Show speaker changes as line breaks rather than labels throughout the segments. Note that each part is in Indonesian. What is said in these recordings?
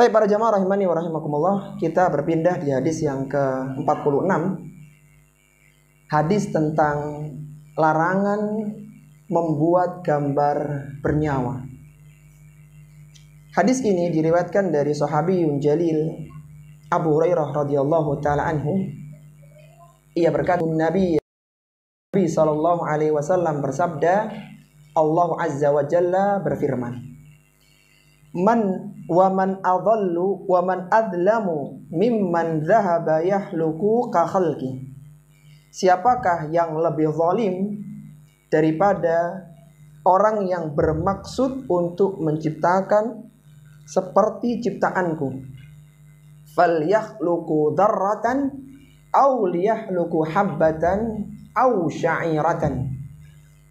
Tapi para jamaah rahimani wa rahimakumullah, kita berpindah di hadis yang ke-46. Hadis tentang larangan membuat gambar bernyawa. Hadis ini diriwayatkan dari sahabiyun jalil Abu Hurairah radhiyallahu taala anhu. Ia berkata, Nabi sallallahu alaihi wasallam bersabda, Allah azza wa jalla berfirman, Man adallu wa man adlamu mimman dhahaba yahluku ka khalqi. Siapakah yang lebih zalim daripada orang yang bermaksud untuk menciptakan seperti ciptaanku? Fal yakhluqu dzarratan aw liyahluqu habbatan aw sya'iratan.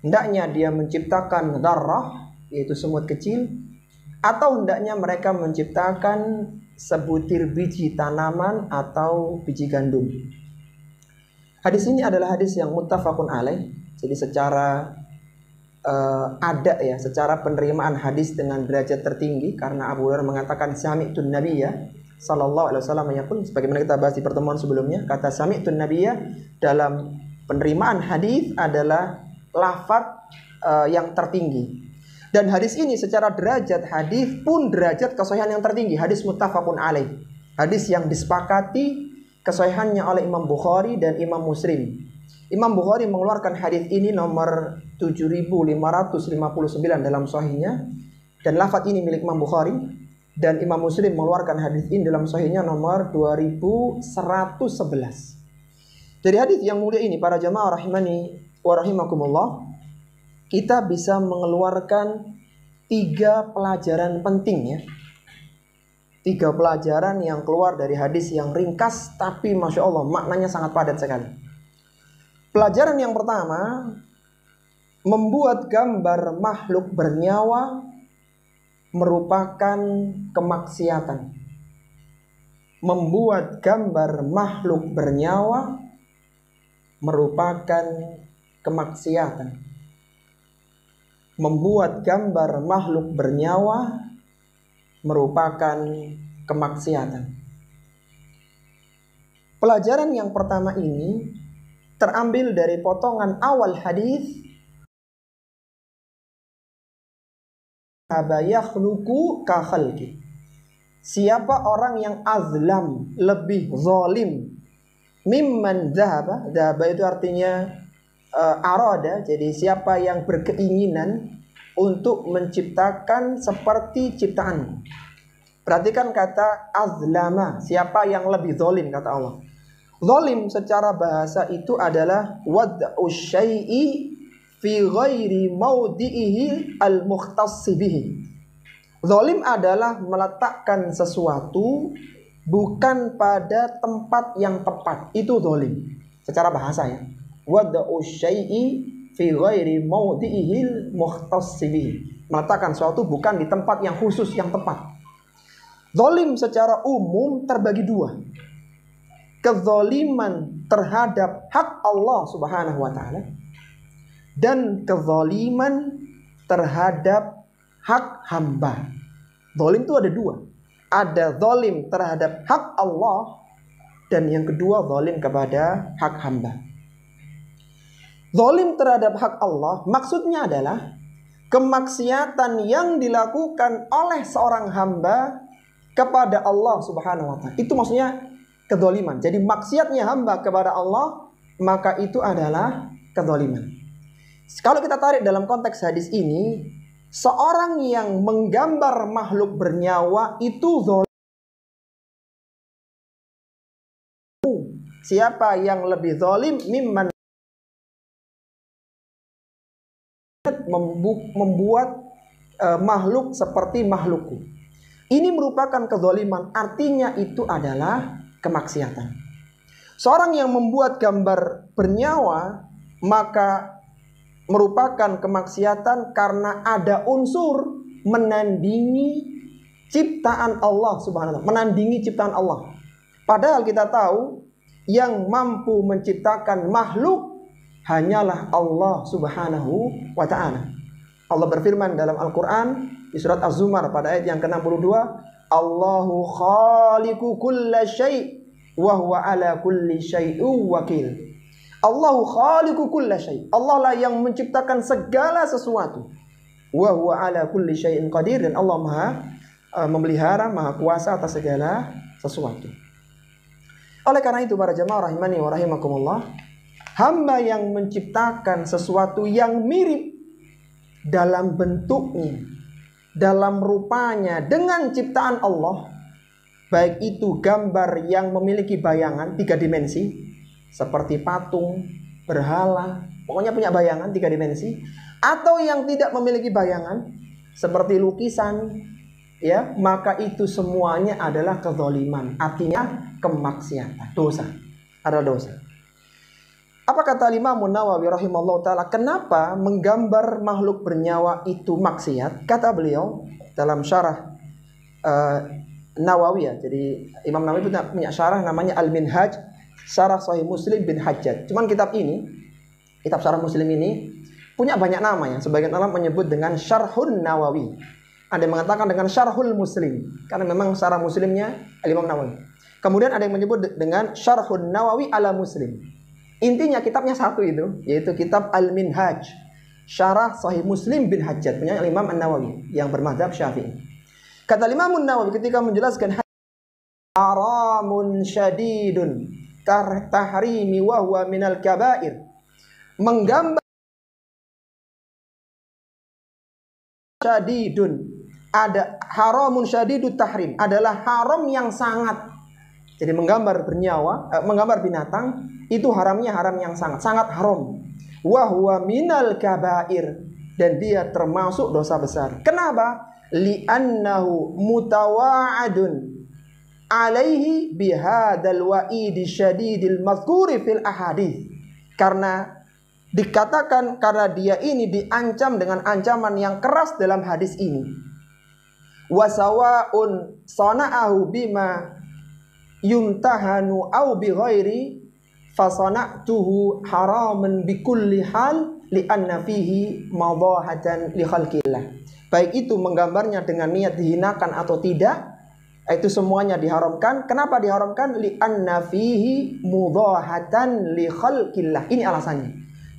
Hendaknya dia menciptakan dzarrah, yaitu semut kecil, atau hendaknya mereka menciptakan sebutir biji tanaman atau biji gandum. Hadis ini adalah hadis yang muttafaqun alaih. Jadi secara secara penerimaan hadis dengan derajat tertinggi, karena Abu Hurairah mengatakan sami'tun nabiyya sallallahu alaihi wasallam yaqul, sebagaimana kita bahas di pertemuan sebelumnya, kata sami'tun nabiyya dalam penerimaan hadis adalah lafaz yang tertinggi. Dan hadis ini secara derajat hadis pun derajat kesahihan yang tertinggi, hadis muttafaqun alaih. Hadis yang disepakati kesahihannya oleh Imam Bukhari dan Imam Muslim. Imam Bukhari mengeluarkan hadis ini nomor 7559 dalam sahihnya, dan lafaz ini milik Imam Bukhari. Dan Imam Muslim mengeluarkan hadis ini dalam sahihnya nomor 2111. Dari hadis yang mulia ini, para jamaah rahimani wa rahimakumullah, kita bisa mengeluarkan 3 pelajaran penting ya. 3 pelajaran yang keluar dari hadis yang ringkas, tapi Masya Allah maknanya sangat padat sekali. Pelajaran yang pertama, membuat gambar makhluk bernyawa merupakan kemaksiatan. Membuat gambar makhluk bernyawa merupakan kemaksiatan. Membuat gambar makhluk bernyawa merupakan kemaksiatan. Pelajaran yang pertama ini terambil dari potongan awal hadis, yakhluqu ka khalqi. Siapa orang yang azlam, lebih zalim, mimman dhahaba. Dhahaba itu artinya arada, jadi siapa yang berkeinginan untuk menciptakan seperti ciptaanku. Perhatikan kata azlama, siapa yang lebih zalim, kata Allah. Zalim secara bahasa itu adalah wad'u syai'i fi ghairi maudi'ihi al-mukhtassi bihi. Zalim adalah meletakkan sesuatu bukan pada tempat yang tepat. Itu zalim secara bahasa ya. Wad'u syai'i fi ghairi maudi'ihil mukhtassi bihi. Meletakkan sesuatu bukan di tempat yang khusus, yang tepat. Zalim secara umum terbagi 2. Kezaliman terhadap hak Allah Subhanahu wa taala dan kezaliman terhadap hak hamba. Zalim itu ada 2. Ada zalim terhadap hak Allah, dan yang kedua zalim kepada hak hamba. Zalim terhadap hak Allah maksudnya adalah kemaksiatan yang dilakukan oleh seorang hamba kepada Allah Subhanahu wa taala. Itu maksudnya kezaliman. Jadi maksiatnya hamba kepada Allah, maka itu adalah kezaliman. Kalau kita tarik dalam konteks hadis ini, seorang yang menggambar makhluk bernyawa itu zalim. Siapa yang lebih zalim mimman membuat makhluk seperti makhlukku. Ini merupakan kezaliman, artinya itu adalah kemaksiatan. Seorang yang membuat gambar bernyawa maka merupakan kemaksiatan karena ada unsur menandingi ciptaan Allah Subhanahu wa taala, menandingi ciptaan Allah. Padahal kita tahu yang mampu menciptakan makhluk hanyalah Allah Subhanahu wa ta'ala. Allah berfirman dalam Al-Quran di surat Az-Zumar pada ayat yang ke-62, Allahu khaliqu kulla syai' wa huwa ala kulli syai'in wakil. Allahu khaliqu kulla syai'. Allah lah yang menciptakan segala sesuatu. Wa huwa ala kulli syai'in qadir, dan Allah Maha memelihara, Maha kuasa atas segala sesuatu. Oleh karena itu para jamaah rahimani wa rahimakumullah, hamba yang menciptakan sesuatu yang mirip dalam bentuknya, dalam rupanya dengan ciptaan Allah, baik itu gambar yang memiliki bayangan 3 dimensi seperti patung, berhala, pokoknya punya bayangan 3 dimensi, atau yang tidak memiliki bayangan seperti lukisan, ya, maka itu semuanya adalah kezaliman, artinya kemaksiatan, dosa, ada dosa. Apa kata Imam Nawawi rahimahullah ta'ala, kenapa menggambar makhluk bernyawa itu maksiat? Kata beliau dalam syarah Nawawi, ya. Jadi Imam Nawawi punya syarah namanya Al-Minhaj, syarah Sahih Muslim bin Hajjaj. Cuman kitab ini, kitab syarah Muslim ini punya banyak nama, ya. Sebagian orang menyebut dengan Syarhun Nawawi. Ada yang mengatakan dengan Syarhul Muslim, karena memang syarah Muslimnya Imam Nawawi. Kemudian ada yang menyebut dengan Syarhun Nawawi ala Muslim. Intinya kitabnya satu itu, yaitu kitab Al-Minhaj, syarah Sahih Muslim bin Hajjaj, punya Imam An-Nawawi yang bermadzhab Syafi'i. Kata Imam An-Nawawi ketika menjelaskan haramun syadidun tahrimi wa huwa minal kabair, menggambar syadidun, ada haramun syadidut tahrim, adalah haram yang sangat. Jadi menggambar bernyawa, menggambar binatang itu haramnya haram yang sangat, sangat haram. Wa huwa minal kabair, dan dia termasuk dosa besar. Kenapa? Li'annahu mutawa'adun alaihi bihadal wa'idi syadidil mazkuri fil ahadith. Karena dikatakan, karena dia ini diancam dengan ancaman yang keras dalam hadis ini. Wa sawa'un sana'ahu bima yumtahanu au bi ghairi fasana'tuhu haraman bi kulli hal li'anna fihi madahatan li khalqillah. Baik itu menggambarnya dengan niat dihinakan atau tidak, itu semuanya diharamkan. Kenapa diharamkan? Li'anna fihi mudahatan li khalqillah. Ini alasannya,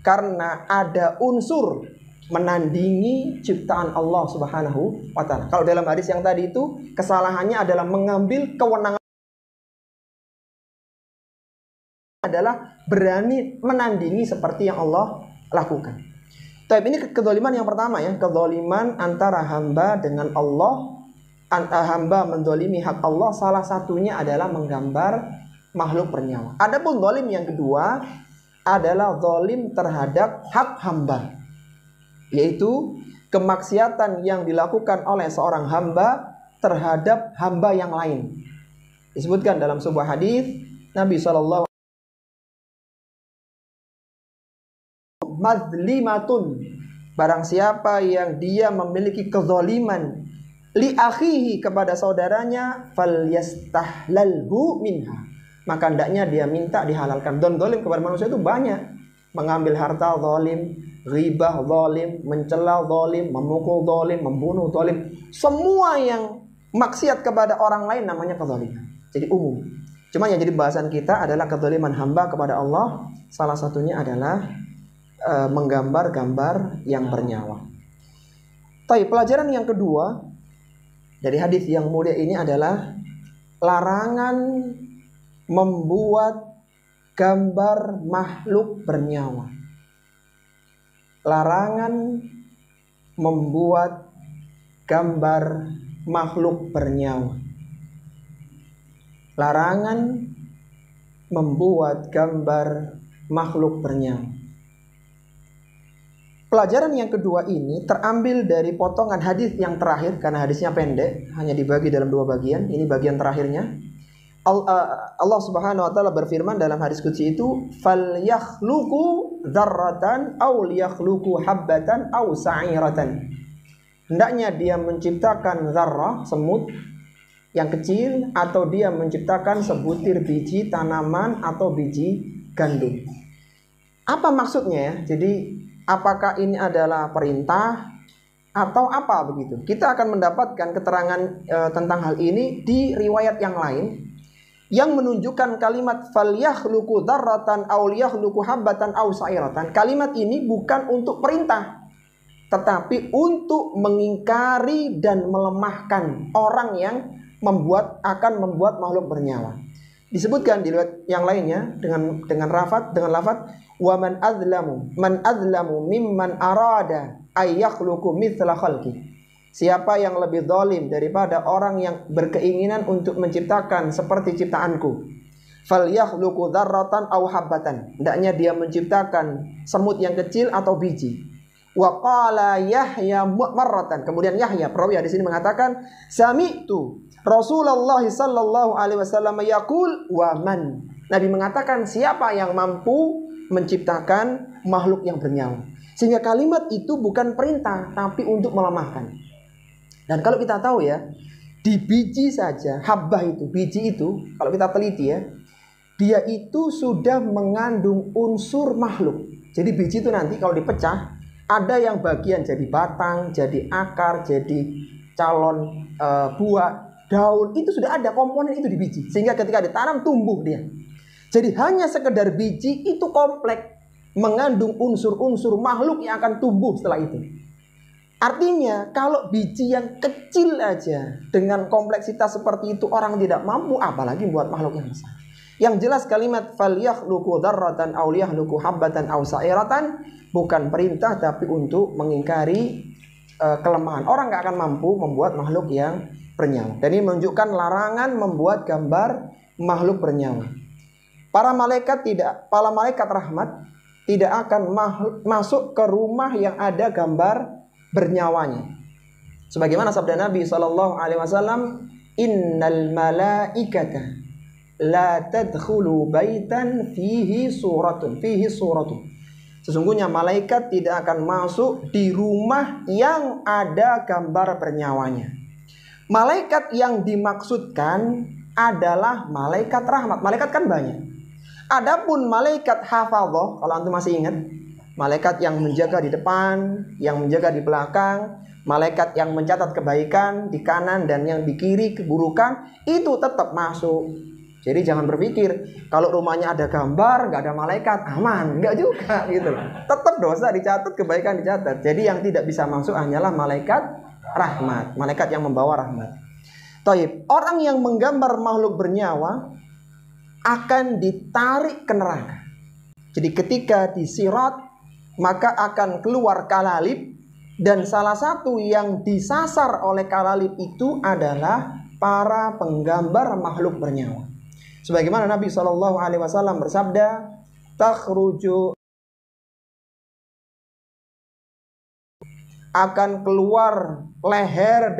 karena ada unsur menandingi ciptaan Allah Subhanahu wa ta'ala. Kalau dalam hadis yang tadi itu, kesalahannya adalah mengambil kewenangan, adalah berani menandingi seperti yang Allah lakukan. Tapi ini kezaliman yang pertama, ya, kezaliman antara hamba dengan Allah. Hamba menzalimi hak Allah, salah satunya adalah menggambar makhluk bernyawa. Adapun zalim yang kedua adalah zalim terhadap hak hamba, yaitu kemaksiatan yang dilakukan oleh seorang hamba terhadap hamba yang lain. Disebutkan dalam sebuah hadis Nabi SAW, mazlimatun, barang siapa yang dia memiliki kezaliman li akhihi, kepada saudaranya, falyastahlalhu minha, maka hendaknya dia minta dihalalkan. Dan zalim kepada manusia itu banyak: mengambil harta zalim, ghibah zalim, mencela zalim, memukul zalim, membunuh zalim. Semua yang maksiat kepada orang lain namanya kezaliman. Jadi umum. Cuma yang jadi bahasan kita adalah kezaliman hamba kepada Allah. Salah satunya adalah menggambar gambar yang bernyawa. Tapi pelajaran yang kedua dari hadis yang mulia ini adalah larangan membuat gambar makhluk bernyawa. Larangan membuat gambar makhluk bernyawa. Larangan membuat gambar makhluk bernyawa. Pelajaran yang kedua ini terambil dari potongan hadis yang terakhir, karena hadisnya pendek, hanya dibagi dalam 2 bagian. Ini bagian terakhirnya. Allah Subhanahu wa ta'ala berfirman dalam hadis qudsi itu, falyakhluqu dzarratan aw liyakhluqu habbatan aw sa'iratan. Hendaknya dia menciptakan zarrah, semut yang kecil, atau dia menciptakan sebutir biji tanaman atau biji gandum. Apa maksudnya, ya? Jadi apakah ini adalah perintah atau apa begitu. Kita akan mendapatkan keterangan tentang hal ini di riwayat yang lain yang menunjukkan kalimat falyakhluqu dzarratan aw liyakhluqu habbatan aw sa'iratan. Kalimat ini bukan untuk perintah, tetapi untuk mengingkari dan melemahkan orang yang akan membuat makhluk bernyawa. Disebutkan di riwayat yang lainnya dengan lafaz wa man azlamu mimman arada ay yakhluqu mithla khalqi. Siapa yang lebih zalim daripada orang yang berkeinginan untuk menciptakan seperti ciptaanku. Falyakhluqu dzarratan aw habbatan. Hendaknya dia menciptakan semut yang kecil atau biji. Wa qala Yahya marratan. Kemudian Yahya perawi di sini mengatakan, sami'tu Rasulullah sallallahu alaihi wasallam yaqul wa man. Nabi mengatakan siapa yang mampu menciptakan makhluk yang bernyawa. Sehingga kalimat itu bukan perintah tapi untuk melemahkan. Dan kalau kita tahu ya, di biji saja, habbah itu, biji itu kalau kita teliti ya, dia itu sudah mengandung unsur makhluk. Jadi biji itu nanti kalau dipecah, ada yang bagian jadi batang, jadi akar, jadi calon buah, daun, itu sudah ada komponen itu di biji. Sehingga ketika ditanam tumbuh dia. Jadi hanya sekedar biji itu kompleks, mengandung unsur-unsur makhluk yang akan tumbuh setelah itu. Artinya kalau biji yang kecil aja dengan kompleksitas seperti itu orang tidak mampu, apalagi buat makhluk yang besar. Yang jelas kalimat falyakhluqu dzarratan aw liyakhluqu habbatan aw sa'iratan bukan perintah tapi untuk mengingkari kelemahan. Orang nggak akan mampu membuat makhluk yang bernyawa. Dan ini menunjukkan larangan membuat gambar makhluk bernyawa. Para malaikat rahmat tidak akan masuk ke rumah yang ada gambar bernyawanya. Sebagaimana sabda Nabi SAW, innal malaikata la tadkhulu baitan fihi suratun. Sesungguhnya malaikat tidak akan masuk di rumah yang ada gambar bernyawanya. Malaikat yang dimaksudkan adalah malaikat rahmat. Malaikat kan banyak. Adapun malaikat hafadzah, kalau antum masih ingat, malaikat yang menjaga di depan, yang menjaga di belakang, malaikat yang mencatat kebaikan di kanan dan yang di kiri keburukan, itu tetap masuk. Jadi jangan berpikir kalau rumahnya ada gambar, nggak ada malaikat, aman. Nggak juga gitu. Tetap dosa dicatat, kebaikan dicatat. Jadi yang tidak bisa masuk hanyalah malaikat rahmat, malaikat yang membawa rahmat. Taib, orang yang menggambar makhluk bernyawa akan ditarik ke neraka. Jadi ketika disirat maka akan keluar kalalib, dan salah satu yang disasar oleh kalalib itu adalah para penggambar makhluk bernyawa. Sebagaimana Nabi SAW bersabda, takhruju, akan keluar leher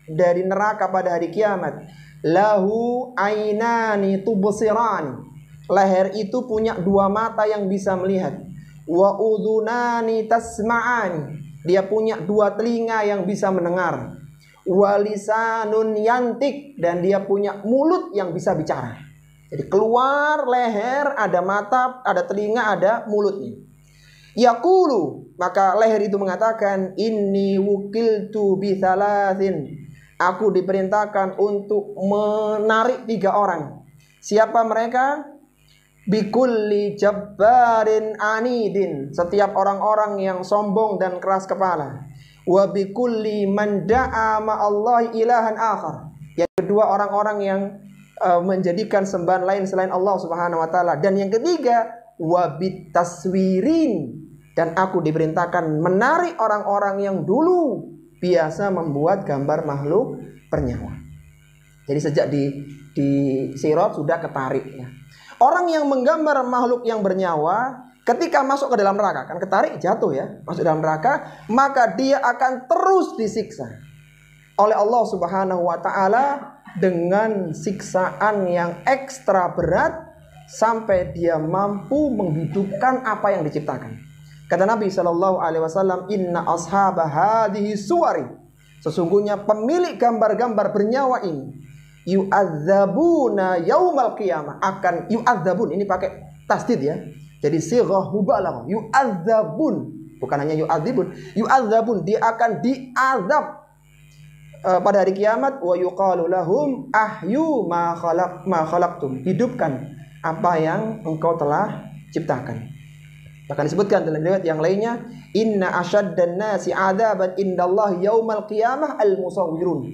dari neraka pada hari kiamat. Lahu ainani tubsirani. Leher itu punya dua mata yang bisa melihat. Wa udhunani tasma'ani. Dia punya dua telinga yang bisa mendengar. Wa lisanun yantik. Dan dia punya mulut yang bisa bicara. Jadi keluar leher, ada mata, ada telinga, ada mulutnya. Yaqulu, maka leher itu mengatakan, inni wukiltu bi thalathin. Aku diperintahkan untuk menarik 3 orang. Siapa mereka? Bikulli jabbarin anidin. Setiap orang-orang yang sombong dan keras kepala. Wa bikulli man da'a ma'allahi ilahan akhar. Yang kedua, orang-orang yang menjadikan sembahan lain selain Allah Subhanahu wa taala. Dan yang ketiga, wa bitaswirin. Dan aku diperintahkan menarik orang-orang yang dulu biasa membuat gambar makhluk bernyawa. Jadi sejak di sirat sudah ketarik ya. Orang yang menggambar makhluk yang bernyawa ketika masuk ke dalam neraka, kan ketarik jatuh ya, masuk dalam neraka, maka dia akan terus disiksa oleh Allah Subhanahu wa taala dengan siksaan yang ekstra berat sampai dia mampu menghidupkan apa yang diciptakan. Kata Nabi SAW, inna ashaba hadhihi suwari. Sesungguhnya pemilik gambar-gambar bernyawa ini yu'adzabuna yaumal qiyamah. Akan yu'adzabun, ini pakai tasdid ya. Jadi sighah mubalagh, yu'adzabun. bukan hanya yu'adzibun, yu'adzabun, dia akan diazab pada hari kiamat. Wa yuqalu lahum ahyu ma khalaqtum, hidupkan apa yang engkau telah ciptakan. Bahkan disebutkan dalam riwayat yang lainnya, inna asyaddan nasi adzaban indallahi yaumal qiyamah al-musawwirun.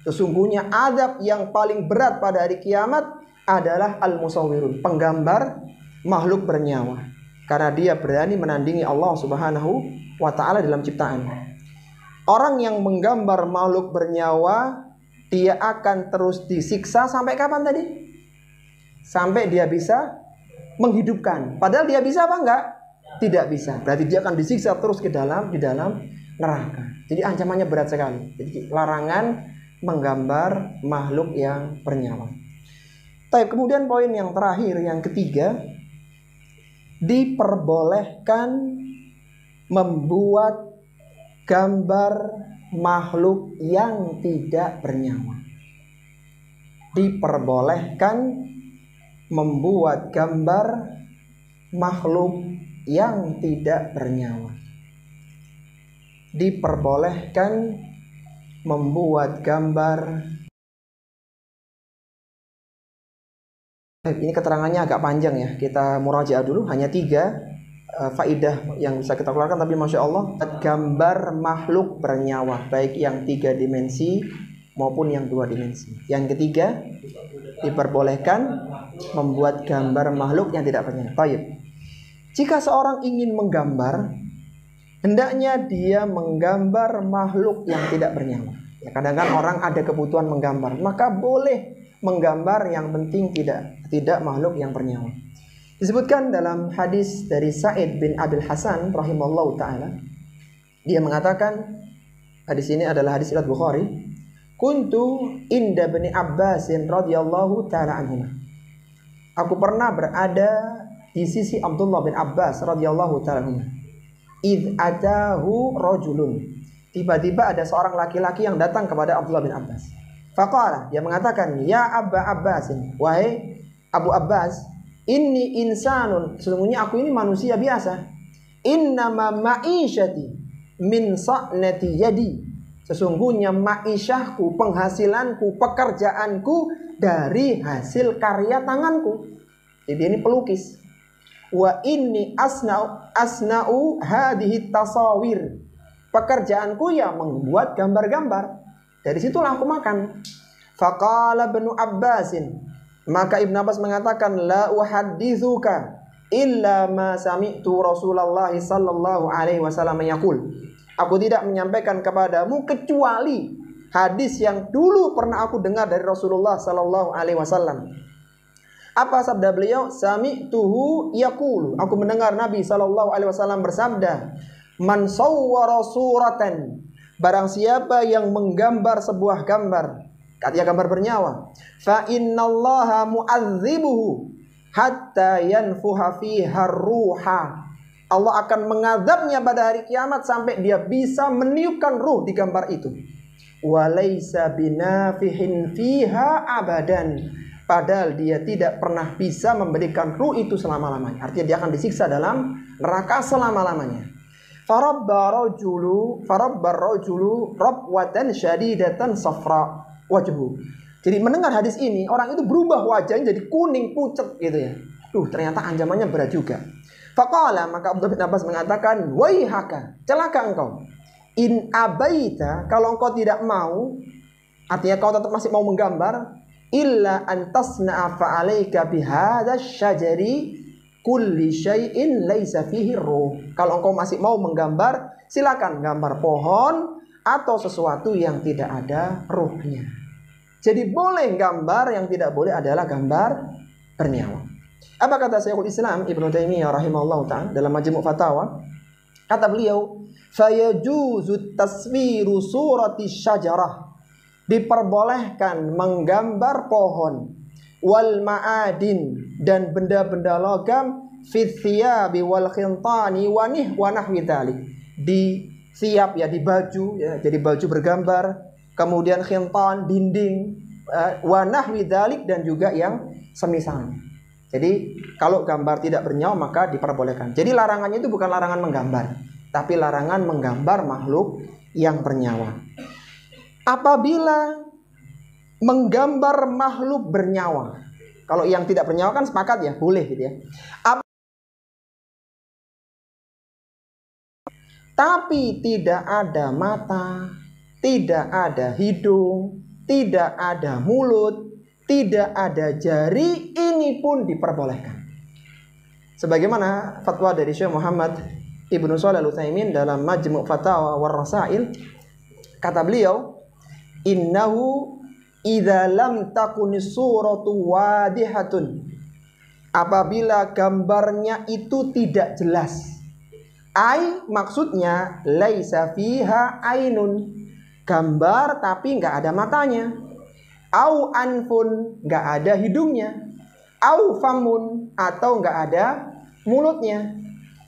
Sesungguhnya azab yang paling berat pada hari kiamat adalah al-musawwirun, penggambar makhluk bernyawa. Karena dia berani menandingi Allah Subhanahu wa taala dalam ciptaan. Orang yang menggambar makhluk bernyawa, dia akan terus disiksa sampai kapan tadi? Sampai dia bisa menghidupkan. Padahal dia bisa apa enggak? Tidak bisa. Berarti dia akan disiksa terus di dalam neraka. Jadi ancamannya berat sekali. Jadi larangan menggambar makhluk yang bernyawa. Tapi kemudian poin yang terakhir, yang ketiga, diperbolehkan membuat gambar makhluk yang tidak bernyawa. Diperbolehkan membuat gambar makhluk yang tidak bernyawa. Diperbolehkan membuat gambar. Ini keterangannya agak panjang ya. Kita murajaah dulu, hanya 3 faidah yang bisa kita keluarkan, tapi Masya Allah, gambar makhluk bernyawa, baik yang 3 dimensi maupun yang 2 dimensi. Yang ketiga, diperbolehkan membuat gambar makhluk yang tidak bernyawa. Baik. Jika seorang ingin menggambar, hendaknya dia menggambar makhluk yang tidak bernyawa. Ya, kadang-kadang orang ada kebutuhan menggambar, maka boleh menggambar, yang penting tidak makhluk yang bernyawa. Disebutkan dalam hadis dari Sa'id bin Abil Hasan rahimallahu ta'ala, dia mengatakan, hadis ini adalah hadis riwayat Bukhari, kuntu inda bani Abbasin radhiyallahu ta'ala anhuma. Aku pernah berada di sisi Abdullah bin Abbas radhiyallahu ta'ala anhuma. Idh atahu rajulun. Tiba-tiba ada seorang laki-laki yang datang kepada Abdullah bin Abbas. Faqala, dia mengatakan, ya Aba Abbasin, wahai Abu Abbas, inni insanun, sesungguhnya aku ini manusia biasa. Innama ma'isyati min sa'nati yadi, sesungguhnya ma'isyahku, penghasilanku, pekerjaanku dari hasil karya tanganku. Jadi ini pelukis. Wa inni asna'u hadhihi tasawir, pekerjaanku ya membuat gambar-gambar. Dari situlah aku makan. Faqala ibnu Abbasin, maka Ibnu Abbas mengatakan, la uhadditsuka illa ma sami'tu Rasulullah sallallahu alaihi wasallam yaqul. Aku tidak menyampaikan kepadamu kecuali hadis yang dulu pernah aku dengar dari Rasulullah sallallahu alaihi wasallam. Apa sabda beliau? Sami'tuhu yaqulu. Aku mendengar Nabi sallallahu alaihi wasallam bersabda, man sawwara suratan, barang siapa yang menggambar sebuah gambar, artinya gambar bernyawa, fa innallaha mu'adzibuhu hatta yanfuha fiha ruha. Allah akan mengazabnya pada hari kiamat sampai dia bisa meniupkan ruh di gambar itu. Wa laisa binafihin fiha abadan, padahal dia tidak pernah bisa memberikan ruh itu selama-lamanya. Artinya dia akan disiksa dalam neraka selama-lamanya. Farabba rajulu rabwatan syadidatan safra wajhu. Jadi mendengar hadis ini, orang itu berubah wajahnya jadi kuning pucat gitu ya. Ternyata ancamannya berat juga. Faqala, maka Abdullah bin Abbas mengatakan, waihaka, celaka engkau. In abaita, kalau engkau tidak mau, artinya kau tetap masih mau menggambar, illa antasna'a fa'alaika bihadza syajari kulli syai'in laisa fihi ruh. Kalau engkau masih mau menggambar, silakan gambar pohon atau sesuatu yang tidak ada ruhnya. Jadi boleh gambar, yang tidak boleh adalah gambar bernyawa. Apa kata Syekhul Islam Ibnu Taimiyah rahimahullahu ta'ala dalam Majmu' Fatawa? Kata beliau, fayajuzu taswiru surati syajarah, diperbolehkan menggambar pohon, wal ma'adin, dan benda-benda logam, fit thiyabi wal khintani wa nahwi dzalik, di siap ya, di baju ya, jadi baju bergambar, kemudian khintan, dinding, wa nahwi dzalik, dan juga yang semisalnya. Jadi kalau gambar tidak bernyawa maka diperbolehkan. Jadi larangannya itu bukan larangan menggambar, tapi larangan menggambar makhluk yang bernyawa. Apabila menggambar makhluk bernyawa, kalau yang tidak bernyawa kan sepakat ya, boleh gitu ya. Tapi tidak ada mata, tidak ada hidung, tidak ada mulut, tidak ada jari, ini pun diperbolehkan. Sebagaimana fatwa dari Syekh Muhammad Ibnu Shalih Al-Utsaimin dalam Majmu' Fatawa war Rasail, kata beliau, innahu idza lam takun suratu wadihatun, apabila gambarnya itu tidak jelas, maksudnya laisa fiha ainun, gambar tapi nggak ada matanya, au anfun, nggak ada hidungnya, au famun, atau nggak ada mulutnya,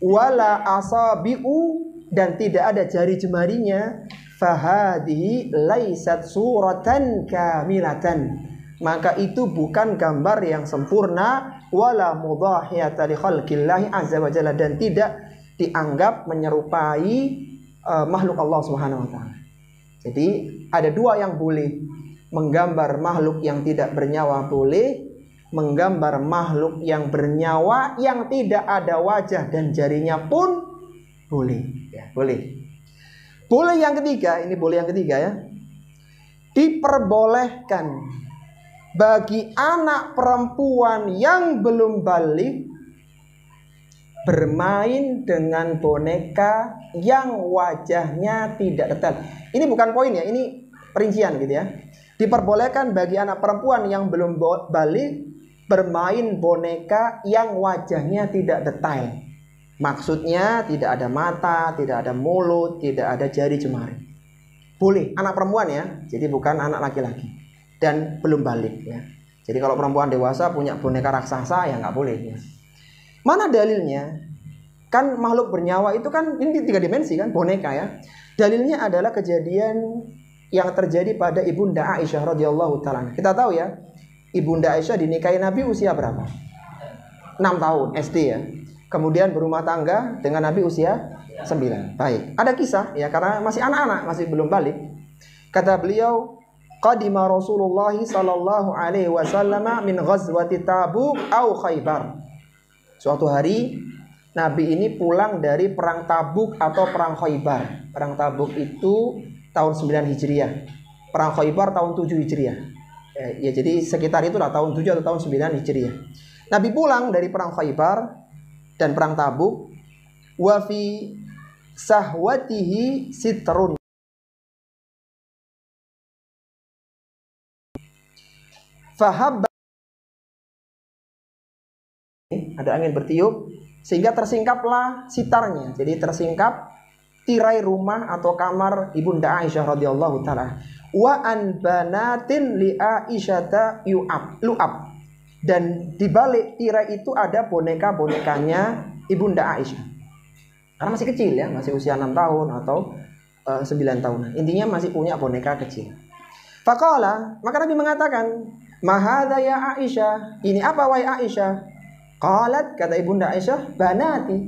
wala asabi'u, dan tidak ada jari jemarinya, fahadihi laisat suratan kamilatan, maka itu bukan gambar yang sempurna, wala mudahiyata li khalqillahi azza wa jalla, dan tidak dianggap menyerupai makhluk Allah Subhanahu wa taala. Jadi ada dua yang boleh, menggambar makhluk yang tidak bernyawa boleh, menggambar makhluk yang bernyawa yang tidak ada wajah dan jarinya pun boleh ya, boleh. Boleh yang ketiga, ini boleh yang ketiga ya. Diperbolehkan bagi anak perempuan yang belum balik bermain dengan boneka yang wajahnya tidak detail. Ini bukan poin ya, ini perincian gitu ya. Diperbolehkan bagi anak perempuan yang belum balik bermain boneka yang wajahnya tidak detail. Maksudnya tidak ada mata, tidak ada mulut, tidak ada jari jemari. Boleh, anak perempuan ya, jadi bukan anak laki-laki dan belum balik ya. Jadi kalau perempuan dewasa punya boneka raksasa ya nggak boleh ya. Mana dalilnya? Kan makhluk bernyawa itu kan ini 3 dimensi kan, boneka ya. Dalilnya adalah kejadian yang terjadi pada Ibunda Aisyah radhiyallahu taala. Kita tahu ya, Ibunda Aisyah dinikahi Nabi usia berapa? 6 tahun SD ya. Kemudian berumah tangga dengan Nabi usia 9. Baik, ada kisah ya, karena masih anak-anak, masih belum balik. Kata beliau, qadima Rasulullah sallallahu alaihi wasallam min ghazwati Tabuk au Khaybar. Suatu hari Nabi ini pulang dari perang Tabuk atau perang Khaybar. Perang Tabuk itu tahun 9 Hijriah. Perang Khaybar tahun 7 Hijriah. Ya, jadi sekitar itulah tahun 7 atau tahun 9 Hijriah. Nabi pulang dari perang Khaybar dan perang Tabuk. Wa fi sahwatihi sitrun. Fahab, ada angin bertiup sehingga tersingkaplah sitarnya. Jadi tersingkap tirai rumah atau kamar Ibunda Aisyah radhiyallahu taala. Wa an banatin li Aisyata lu'ab. Dan di balik tirai itu ada boneka-bonekanya Ibunda Aisyah. Karena masih kecil ya, masih usia 6 tahun atau 9 tahunan. Intinya masih punya boneka kecil. Faqala, maka Nabi mengatakan, "Mahadha ya Aisyah?" Ini apa wahai Aisyah? Qalat, kata Ibunda Aisyah, "Banati."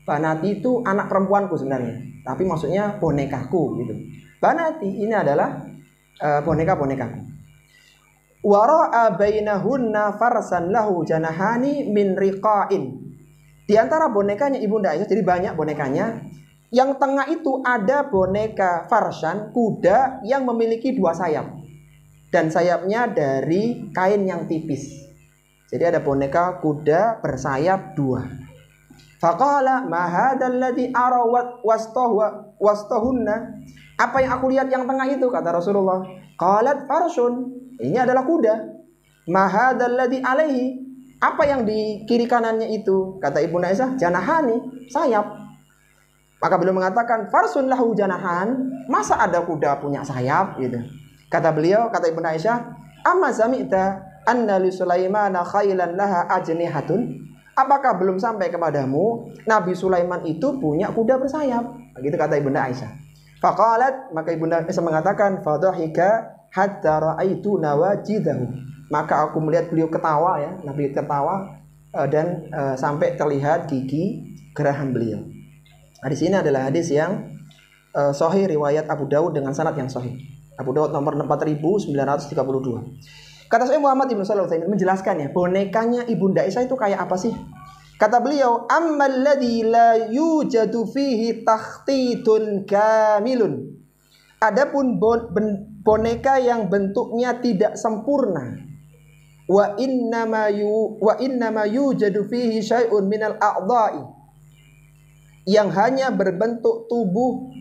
Banati itu anak perempuanku sebenarnya, tapi maksudnya bonekaku gitu. Banati ini adalah boneka-bonekaku. Wara'a bainahunna farsan lahu janahani min riqain. Di antara bonekanya Ibunda Aisyah, jadi banyak bonekanya. Yang tengah itu ada boneka farsan, kuda yang memiliki 2 sayap. Dan sayapnya dari kain yang tipis. Jadi ada boneka kuda bersayap 2. Faqala ma hadzal ladzi ara wastahunna. Apa yang aku lihat yang tengah itu, kata Rasulullah. Qalat farsun. Ini adalah kuda. Ma hadzal ladzi alaihi. Apa yang di kiri kanannya itu, kata Ibunda Aisyah, janahani, sayap. Maka beliau mengatakan farsun lahu janahan, masa ada kuda punya sayap gitu. Kata beliau, kata Ibunda Aisyah, amma sami'ta anna li Sulaimana khailan laha ajnihatun. Apakah belum sampai kepadamu Nabi Sulaiman itu punya kuda bersayap? Begitu kata Ibunda Aisyah. Faqalat, maka Ibunda Aisyah mengatakan fadhahika hatta ra'aitu nawajidahu. Maka aku melihat beliau ketawa ya, Nabi tertawa dan sampai terlihat gigi geraham beliau. Nah, di sini adalah hadis yang sahih riwayat Abu Daud dengan sanad yang sahih. Abu Daud nomor 4932. Kata Syekh Muhammad Ibnu Shalih Al-Utsaimin menjelaskan ya, bonekanya Ibunda Aisyah itu kayak apa sih? Kata beliau, ammal ladzi la yujadu fihi takhtitun kamilun. Adapun boneka yang bentuknya tidak sempurna, wa innama yujadu fihi syai'un minal a'dha'i, yang hanya berbentuk tubuh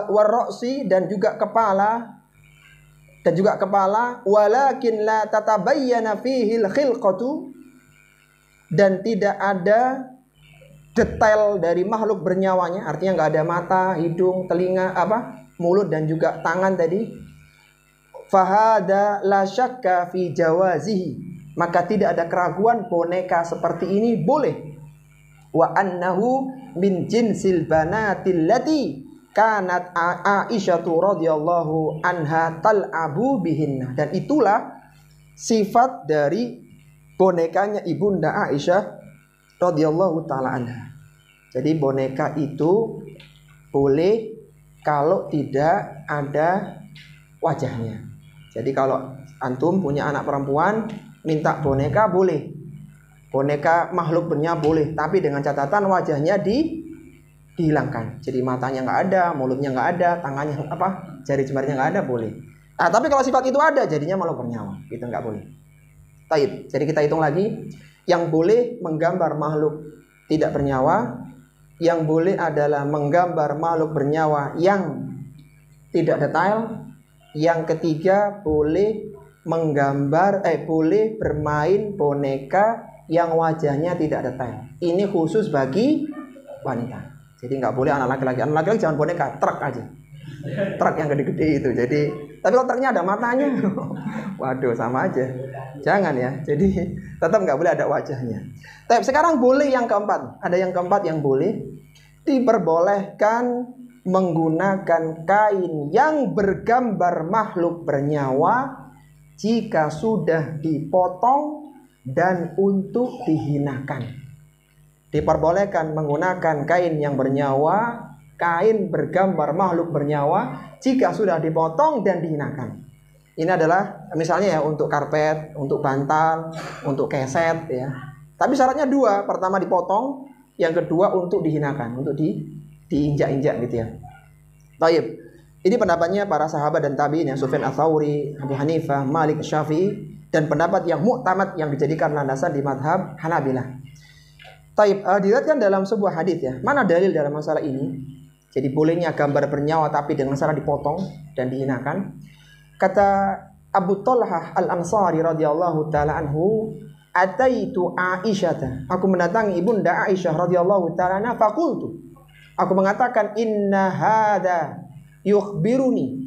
warroksi dan juga kepala, walakin la tatabayyana fihi al-khilqatu, dan tidak ada detail dari makhluk bernyawanya, artinya nggak ada mata, hidung, telinga, mulut dan juga tangan tadi. Fahada la syakka fi jawazihi, maka tidak ada keraguan boneka seperti ini boleh. Wa annahu min jinsil banatil lati kanat Aisyah radhiyallahu anha tal'abu bihinna, dan itulah sifat dari bonekanya Ibunda Aisyah radhiyallahu taala anha. Jadi boneka itu boleh kalau tidak ada wajahnya. Jadi kalau antum punya anak perempuan minta boneka boleh, boneka makhluk bernyawa boleh, tapi dengan catatan wajahnya dihilangkan. Jadi matanya nggak ada, mulutnya nggak ada, tangannya jari jemarinya nggak ada, boleh. Tapi kalau sifat itu ada, jadinya makhluk bernyawa, itu nggak boleh. Taib. Jadi kita hitung lagi, yang boleh menggambar makhluk tidak bernyawa, yang boleh adalah menggambar makhluk bernyawa yang tidak detail. Yang ketiga, boleh boleh bermain boneka yang wajahnya tidak detail. Ini khusus bagi wanita. Jadi nggak boleh anak laki-laki. Anak laki-laki jangan boneka, truk aja. Truk yang gede-gede itu. Jadi, tapi kalau truknya ada matanya, waduh sama aja. Jangan ya. Jadi tetap nggak boleh ada wajahnya. Tapi sekarang boleh yang keempat. Ada yang keempat yang boleh diperbolehkan menggunakan kain yang bergambar makhluk bernyawa jika sudah dipotong dan untuk dihinakan. Diperbolehkan menggunakan kain yang bernyawa, kain bergambar makhluk bernyawa jika sudah dipotong dan dihinakan. Ini adalah misalnya ya untuk karpet, untuk bantal, untuk keset ya. Tapi syaratnya dua, pertama dipotong, yang kedua untuk dihinakan, untuk diinjak-injak gitu ya. Taib. Ini pendapatnya para sahabat dan tabi'in ya, Sufyan Ats-Tsauri, Abu Hanifah, Malik, Syafi'i, dan pendapat yang mu'tamad yang dijadikan landasan di madhab Hanabilah. Taib. Dilihatkan dalam sebuah hadis ya. Mana dalil dalam masalah ini? Jadi bolehnya gambar bernyawa tapi dengan cara dipotong dan dihinakan. Kata Abu Talhah Al-Ansari radhiyallahu taala anhu, ataitu Aisyah, aku mendatangi Ibunda Aisyah radhiyallahu taala anha, faqultu, aku mengatakan, inna hada yukhbiruni,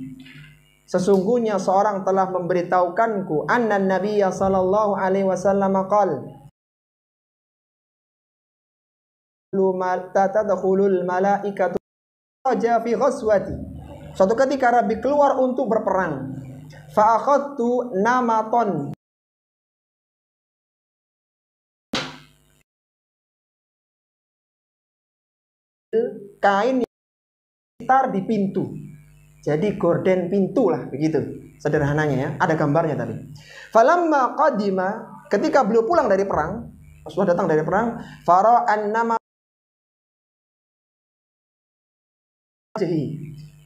sesungguhnya seorang telah memberitahukanku, anna nabiyya sallallahu alaihi wasallam qala, tadkhulul malaikatu raja fi ghazwati. Suatu ketika Rabbi keluar untuk berperang. Fa akhadtu namaton, kain sekitar di pintu. Jadi gorden pintu lah begitu sederhananya ya. Ada gambarnya tadi. Falamma qadima, ketika beliau pulang dari perang, Rasulullah datang dari perang, fara'an nama,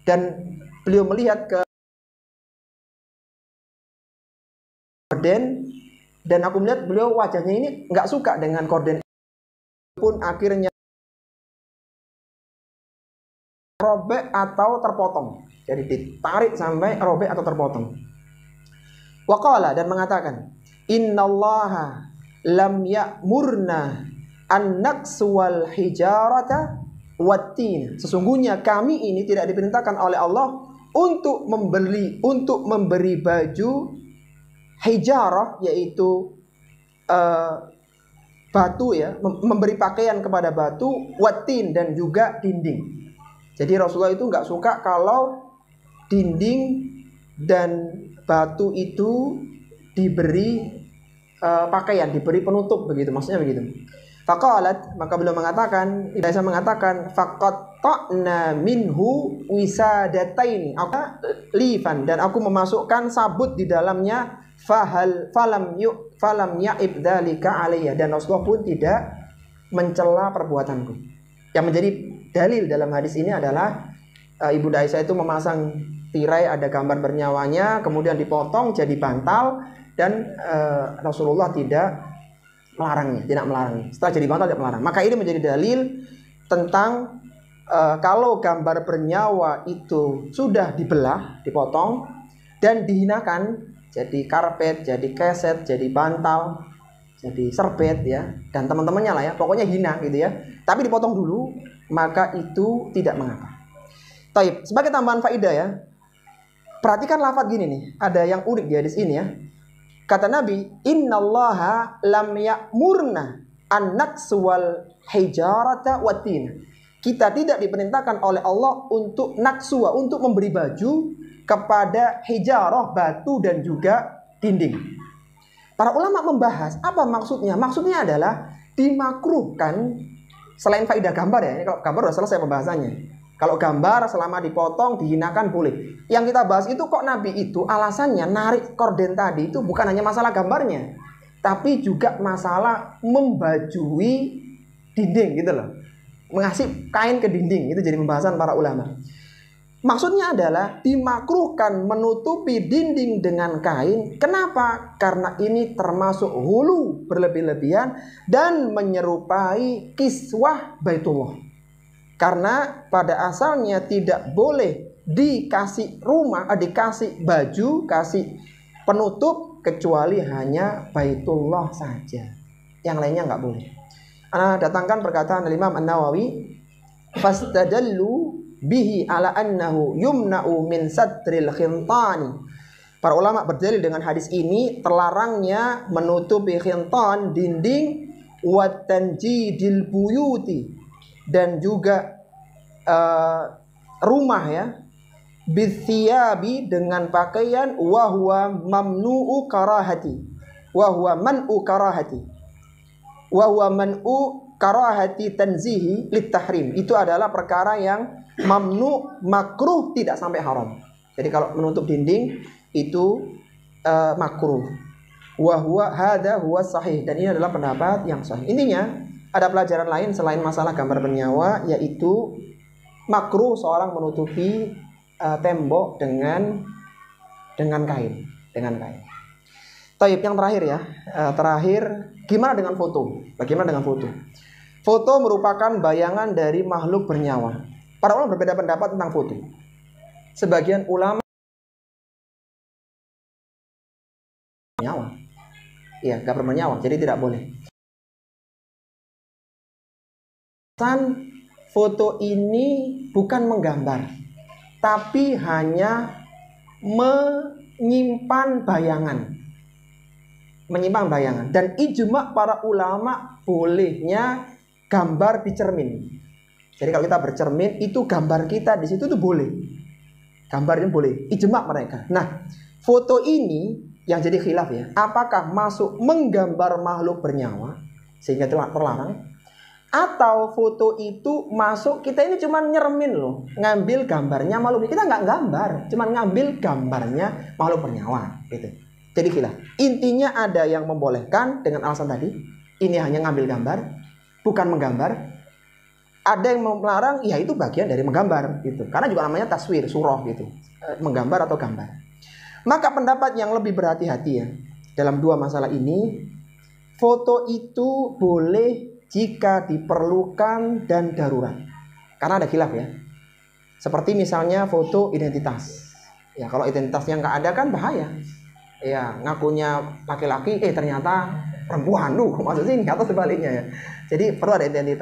dan beliau melihat ke gorden, dan aku melihat beliau wajahnya ini nggak suka dengan gorden pun akhirnya robek atau terpotong. Jadi ditarik sampai robek atau terpotong. Waqala, dan mengatakan, innallaha lam ya'murna an naqsuwal hijarata wattin. Sesungguhnya kami ini tidak diperintahkan oleh Allah untuk memberi baju hijarah, yaitu batu ya, memberi pakaian kepada batu, wattin, dan juga dinding. Jadi Rasulullah itu nggak suka kalau dinding dan batu itu diberi pakaian, diberi penutup begitu, maksudnya begitu. Faqalat, maka beliau mengatakan, Ibnu Aisyah mengatakan, faqatta'na minhu wisadatain, aku lifan, dan aku memasukkan sabut di dalamnya, falam ya'ib dzalika alayya, dan Rasulullah pun tidak mencela perbuatanku. Yang menjadi dalil dalam hadis ini adalah Ibnu Aisyah itu memasang tirai ada gambar bernyawanya, kemudian dipotong jadi bantal, dan Rasulullah tidak melarangnya. Setelah jadi bantal tidak melarang. Maka ini menjadi dalil tentang kalau gambar bernyawa itu sudah dibelah, dipotong dan dihinakan, jadi karpet, jadi keset, jadi bantal, jadi serbet ya, dan teman-temannya lah ya, pokoknya hina gitu ya. Tapi dipotong dulu, maka itu tidak mengapa. Taib, sebagai tambahan faedah ya, perhatikan lafaz gini nih, ada yang unik di hadis ini ya. Kata Nabi, innallaha lam ya'murna an naksuwal hijarata watin. Kita tidak diperintahkan oleh Allah untuk naksuwa, untuk memberi baju kepada hijarah, batu dan juga dinding. Para ulama membahas apa maksudnya. Maksudnya adalah dimakruhkan, selain faedah gambar ya. Ini kalau gambar sudah selesai pembahasannya. Kalau gambar selama dipotong, dihinakan boleh. Yang kita bahas itu kok Nabi itu alasannya narik korden tadi itu bukan hanya masalah gambarnya, tapi juga masalah membajui dinding gitu loh. Mengasih kain ke dinding, itu jadi pembahasan para ulama. Maksudnya adalah dimakruhkan menutupi dinding dengan kain. Kenapa? Karena ini termasuk hulu berlebih-lebihan dan menyerupai kiswah Baitullah. Karena pada asalnya tidak boleh dikasih rumah, dikasih baju, kasih penutup kecuali hanya Baitullah saja. Yang lainnya nggak boleh. Ana datangkan perkataan Imam An-Nawawi, fastadallu bihi ala annahu yumna'u min satril khintani. Para ulama berdalil dengan hadis ini terlarangnya menutupi khintan, dinding, wa tanjidil buyuti, dan juga rumah ya, bithiyabi, dengan pakaian, wa huwa mamnu'u karahati, wa huwa man'u karahati, wa huwa man'u karahati tanzihi litahrim. Itu adalah perkara yang mamnu, makruh, tidak sampai haram. Jadi kalau menutup dinding itu makruh. Wa huwa hadza huwa sahih, dan ini adalah pendapat yang sahih. Intinya ada pelajaran lain selain masalah gambar bernyawa, yaitu makruh seorang menutupi tembok dengan kain, Taib, yang terakhir ya, gimana dengan foto? Bagaimana dengan foto? Foto merupakan bayangan dari makhluk bernyawa. Para ulama berbeda pendapat tentang foto. Sebagian ulama bernyawa, iya, gambar bernyawa, jadi tidak boleh. Foto ini bukan menggambar, tapi hanya menyimpan bayangan. Dan ijma para ulama bolehnya gambar di cermin. Jadi kalau kita bercermin, itu gambar kita di situ tuh boleh. Gambarnya boleh, ijma mereka. Nah, foto ini yang jadi khilaf ya, apakah masuk menggambar makhluk bernyawa sehingga itu terlarang, atau foto itu masuk kita ini cuma nyermin loh, ngambil gambarnya makhluk, kita nggak gambar, cuma ngambil gambarnya makhluk bernyawa gitu. Jadi khilaf. Intinya ada yang membolehkan dengan alasan tadi, ini hanya ngambil gambar, bukan menggambar. Ada yang melarang, ya itu bagian dari menggambar gitu. Karena juga namanya taswir, surah gitu, menggambar atau gambar. Maka pendapat yang lebih berhati-hati ya dalam dua masalah ini, foto itu boleh jika diperlukan dan darurat. Karena ada khilaf ya. Seperti misalnya foto identitas. Ya kalau identitasnya nggak ada kan bahaya. Ya ngakunya laki-laki, ternyata perempuan, maksudnya ini atau sebaliknya ya. Jadi perlu ada identitas.